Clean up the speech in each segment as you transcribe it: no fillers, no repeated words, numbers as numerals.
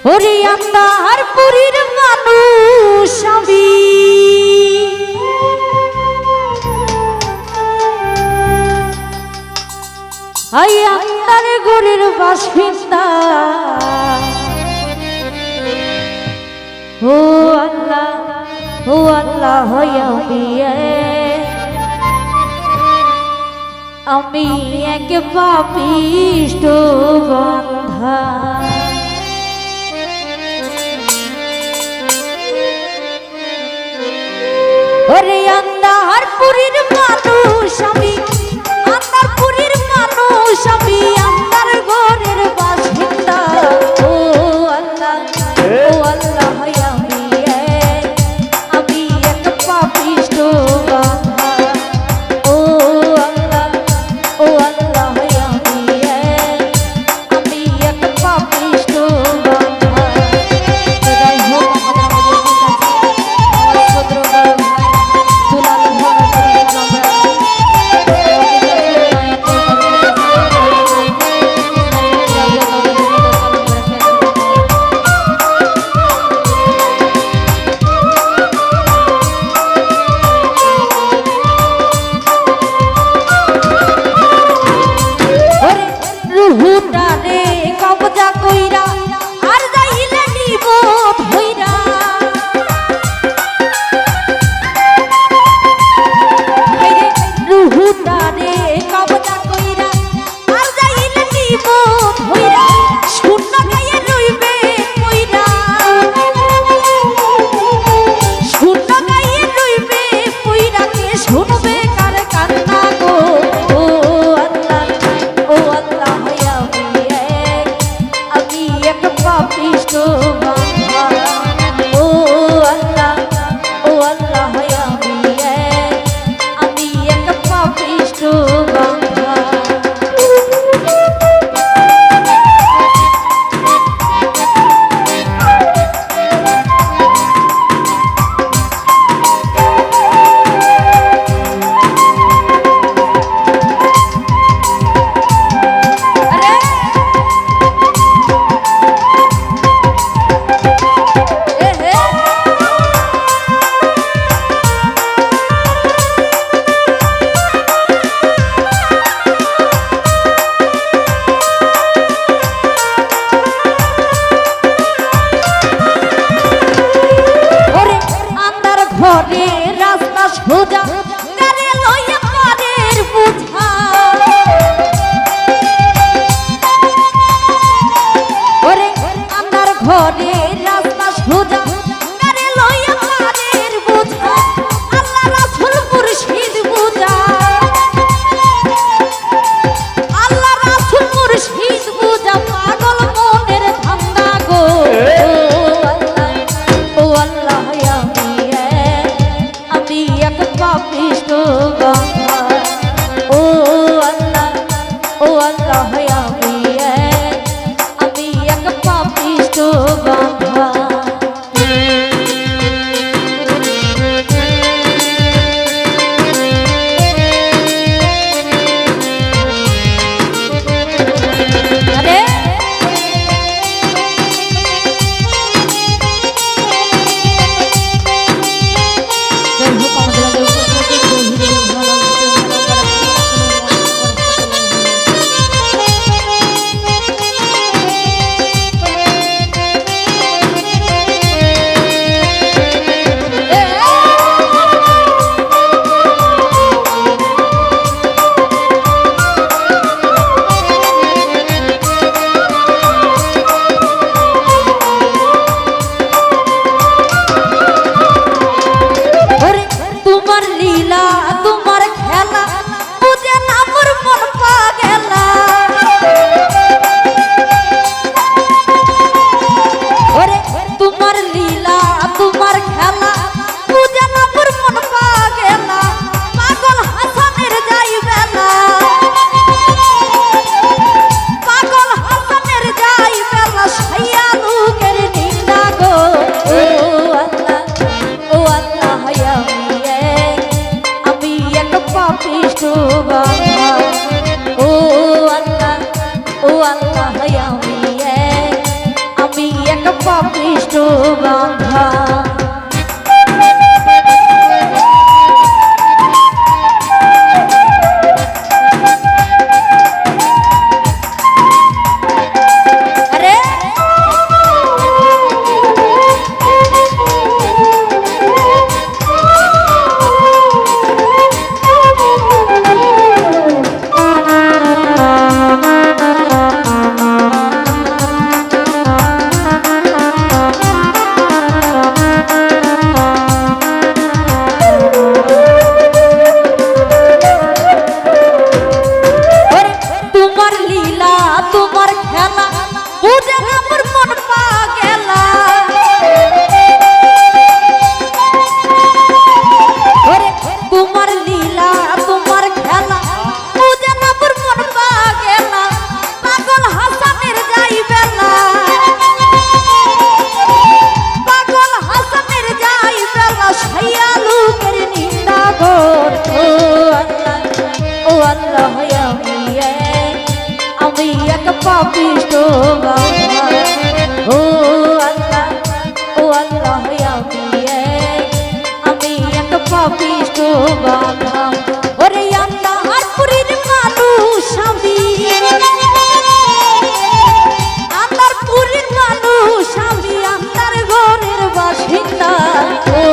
ওরে আন্দার পুরীর মানুষ আমি আই আন্দার গরের বাসিন্দা ও আল্লাহ আমি এক পাপিষ্ঠ বান্ধা ওরে আন্দার পুরীর মানুষ আমি আন্দার পুরীর মানুষ আমি আন্দার ঘরের বাসিন্দা ও আল্লাহ আমি এক পাপিষ্ঠ বান্ধা ও আল্লাহ আমি এক পাপিষ্ঠ বান্ধা সদাই হোক রুহুটারে কবজা কইরা আর যাইলে নিব ধইরা রুহুটারে কবজা কইরা আর যাইলে নিব ধইরা শূন্য গায়ে রইবে কইরা শূন্য গায়ে রইবে কইরা কে শুনবে কার কান্না গো ও আল্লাহ আমি এক পাপিষ্ঠ বান্ধা ও আল্লাহ আমি এক পাপিষ্ঠ বান্ধা ঘরে রাস্তা সোজা গারে লইয়া পারের বুঝা ওরে আমার ঘরে রাস্তা সোজা গারে লইয়া পারের বুঝা আল্লাহ রাসূল মুর্শিদ বুঝা আল্লাহ রাসূল মুর্শিদ বুঝা পাগল মনের ধান্দা গো ও আল্লাহ আমি এক পাপিষ্ঠ বান্ধা ও আল্লাহ আমি এক পাপিষ্ঠ বান্ধা আমি এক পাপিষ্ট বাঁধা পাপিষ্ট বাঁধা ও আল্লাহ আমি এক পাপিষ্ট বাঁধা ওরে আল্লাহর পুরীর মানুষ আমি আল্লাহর পুরীর মানুষ আমি আল্লাহর ঘরের বাসিন্দা ও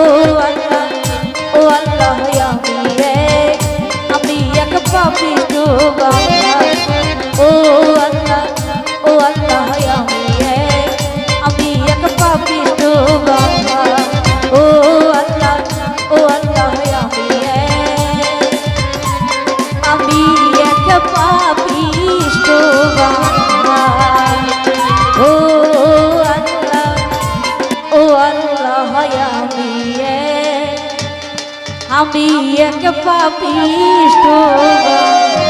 আল্লাহ আমি এক পাপিষ্ট বাঁধা ও আল্লাহ আমি এক পাপিষ্ট বাঁধা ও আল্লাহ আমি এক পাপিষ্ট বাঁধা ও আল্লাহ আমি এক পাপিষ্ট বাঁধা